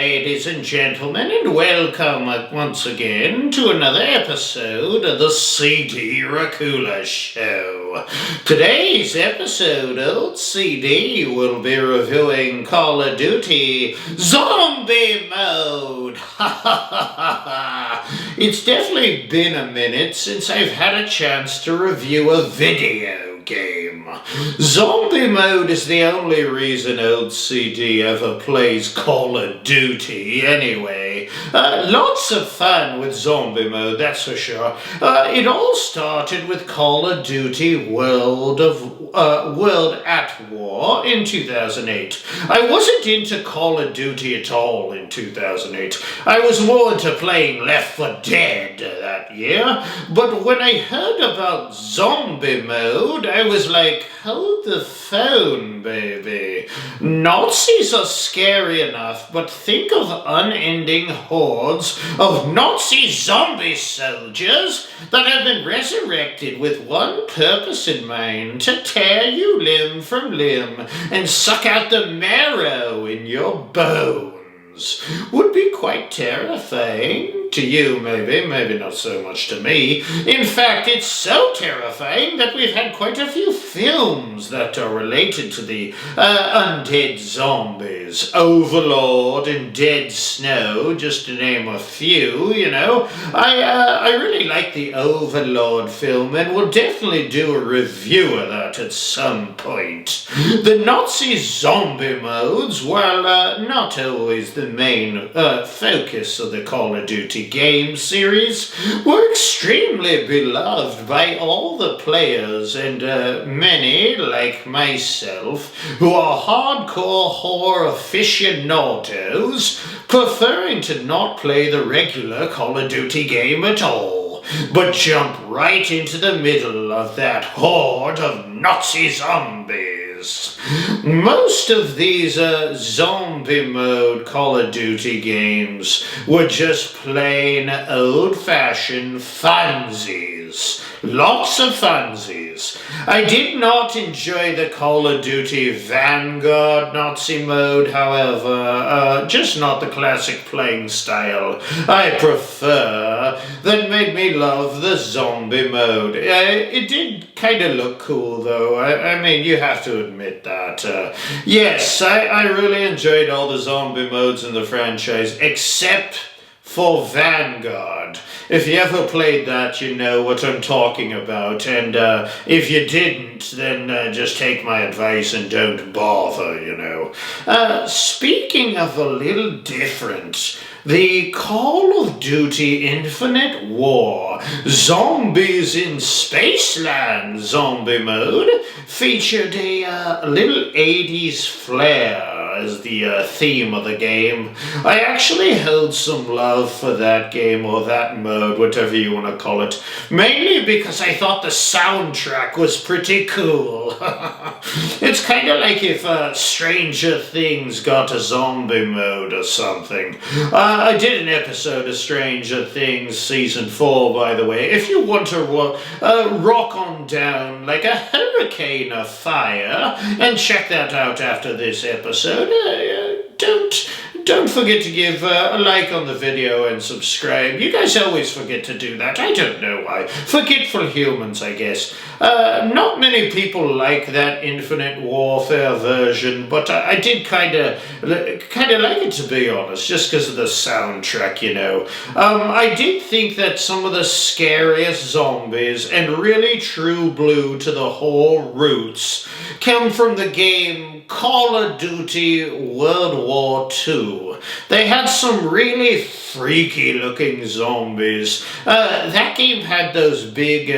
ladies and gentlemen, and welcome once again to another episode of the CD Racoola Show. Today's episode, old CD will be reviewing Call of Duty Zombie Mode. It's definitely been a minute since I've had a chance to review a video game. Zombie Mode is the only reason old CD ever plays Call of Duty anyway. Lots of fun with Zombie Mode, that's for sure. It all started with Call of Duty World at War in 2008. I wasn't into Call of Duty at all in 2008. I was more into playing Left 4 Dead that year, but when I heard about Zombie Mode, I was like, hold the phone, baby. Nazis are scary enough, but think of unending hordes of Nazi zombie soldiers that have been resurrected with one purpose in mind: to tear you limb from limb and suck out the marrow in your bones. Would be quite terrifying. To you, maybe not so much to me. In fact, it's so terrifying that we've had quite a few films that are related to the undead zombies. Overlord and Dead Snow, just to name a few, you know. I really like the Overlord film, and we'll definitely do a review of that at some point. The Nazi zombie modes, while not always the main focus of the Call of Duty game series, were extremely beloved by all the players, and many, like myself, who are hardcore horror aficionados, preferring to not play the regular Call of Duty game at all, but jump right into the middle of that horde of Nazi zombies. Most of these zombie mode Call of Duty games were just plain old-fashioned funsies. Lots of funsies. I did not enjoy the Call of Duty Vanguard Nazi mode, however, just not the classic playing style I prefer. That made me love the zombie mode. It did kind of look cool, though. I mean, you have to admit that. Yes, I really enjoyed all the zombie modes in the franchise, except for Vanguard. If you ever played that, you know what I'm talking about, and if you didn't, then just take my advice and don't bother, you know. Speaking of a little different, the Call of Duty Infinite War Zombies in Spaceland zombie mode featured a little 80s flair as the theme of the game. I actually held some love for that game, or that mode, whatever you want to call it, mainly because I thought the soundtrack was pretty cool. It's kind of like if Stranger Things got a zombie mode or something. I did an episode of Stranger Things Season 4, by the way. If you want to rock on down like a hurricane of fire, and check that out after this episode, don't forget to give a like on the video and subscribe. You guys always forget to do that. I don't know why. Forgetful humans, I guess. Not many people like that Infinite Warfare version, but I did kind of like it, to be honest, just because of the soundtrack, you know. I did think that some of the scariest zombies, and really true blue to the whole roots, come from the game Call of Duty World War II. They had some really freaky looking zombies. That game had those big,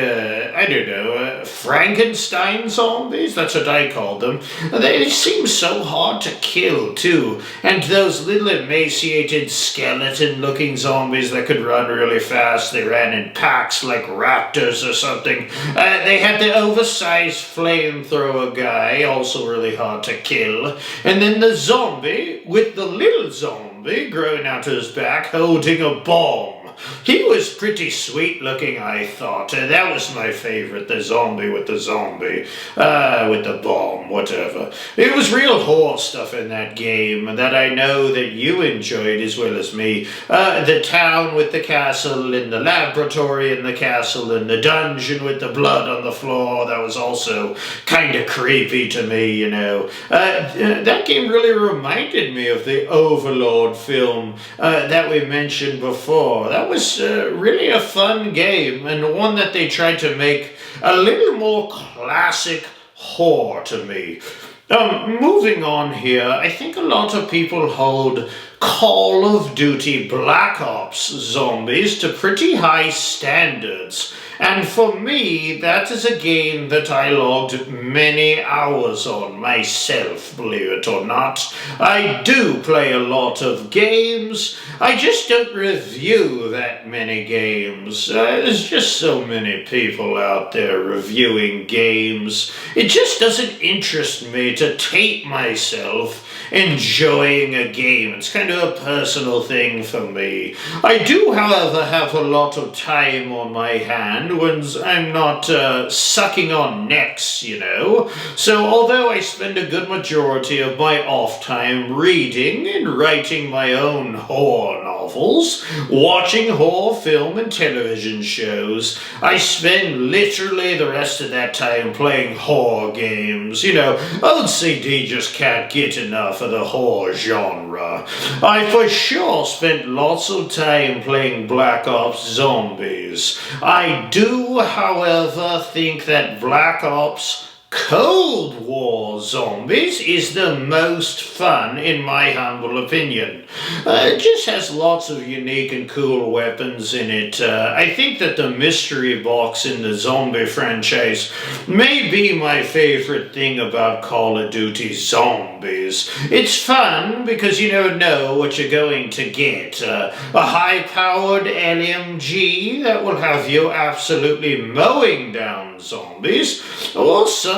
Frankenstein zombies? That's what I called them. They seemed so hard to kill, too. And those little emaciated skeleton looking zombies that could run really fast. They ran in packs like raptors or something. They had the oversized flamethrower guy, also really hard to kill. And then the zombie with the little zombie growing out of his back holding a bomb. He was pretty sweet looking, I thought. That was my favorite, the zombie, with the bomb, whatever. It was real horror stuff in that game that I know that you enjoyed as well as me. The town with the castle, and the laboratory in the castle, and the dungeon with the blood on the floor, that was also kind of creepy to me, you know. That game really reminded me of the Overlord film that we mentioned before. That was really a fun game, and one that they tried to make a little more classic horror to me. Moving on here, I think a lot of people hold Call of Duty Black Ops Zombies to pretty high standards. And for me, that is a game that I logged many hours on myself, believe it or not. I do play a lot of games. I just don't review that many games. There's just so many people out there reviewing games. It just doesn't interest me to tape myself enjoying a game. It's kind of a personal thing for me. I do, however, have a lot of time on my hand when I'm not sucking on necks, you know. So although I spend a good majority of my off time reading and writing my own horror novels, watching horror film and television shows, I spend literally the rest of that time playing horror games. You know, old CD just can't get enough of the horror genre. I for sure spent lots of time playing Black Ops Zombies. I do, however, think that Black Ops Cold War Zombies is the most fun, in my humble opinion. It just has lots of unique and cool weapons in it. I think that the mystery box in the zombie franchise may be my favorite thing about Call of Duty Zombies. It's fun because you never know what you're going to get. A high-powered LMG that will have you absolutely mowing down zombies, or some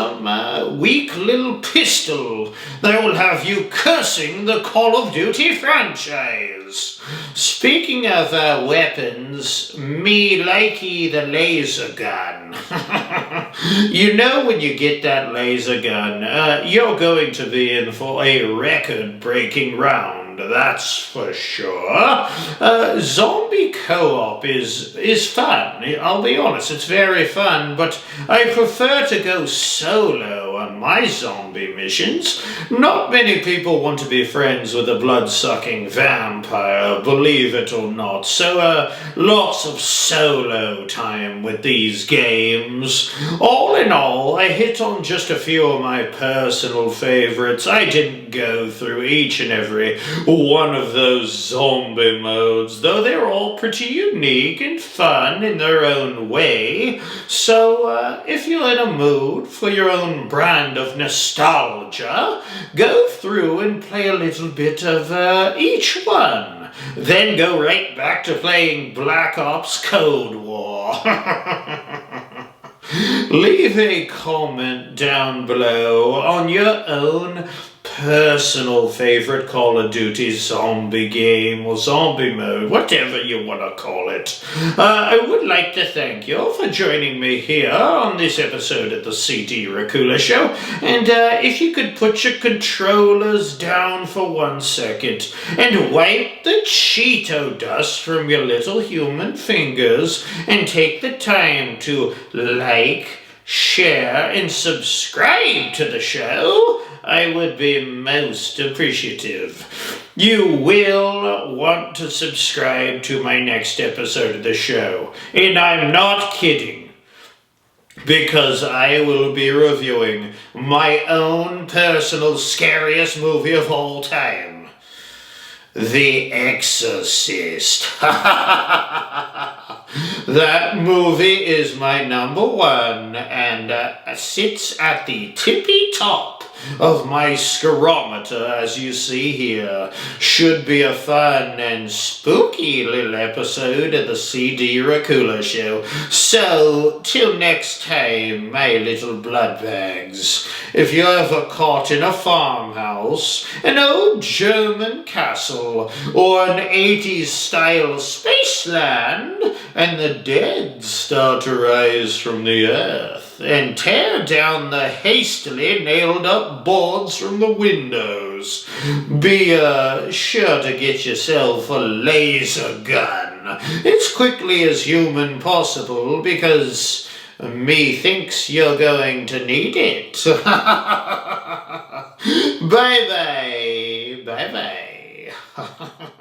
weak little pistol that will have you cursing the Call of Duty franchise. Speaking of weapons, me likey the laser gun. You know, when you get that laser gun, you're going to be in for a record-breaking round. That's for sure. Zombie co-op is fun. I'll be honest, it's very fun, but I prefer to go solo on my zombie missions. Not many people want to be friends with a blood-sucking vampire, believe it or not, so lots of solo time with these games. All in all, I hit on just a few of my personal favorites. I didn't go through each and every one of those zombie modes, though they're all pretty unique and fun in their own way. So if you're in a mood for your own brand of nostalgia, go through and play a little bit of each one. Then go right back to playing Black Ops Cold War. Leave a comment down below on your own personal favorite Call of Duty zombie game or zombie mode, whatever you want to call it. I would like to thank you for joining me here on this episode of the CD Racoola Show, and if you could put your controllers down for 1 second and wipe the Cheeto dust from your little human fingers and take the time to like, share, and subscribe to the show, I would be most appreciative. You will want to subscribe to my next episode of the show, and I'm not kidding, because I will be reviewing my own personal scariest movie of all time, The Exorcist. That movie is my #1 and sits at the tippy top of my scarometer, as you see here. Should be a fun and spooky little episode of the CD Racoola Show. So, till next time, my little blood bags, if you're ever caught in a farmhouse, an old German castle, or an 80s style spaceland, and the dead start to rise from the earth and tear down the hastily nailed up boards from the windows, be sure to get yourself a laser gun as quickly as human possible, because methinks you're going to need it. Bye bye. Bye bye.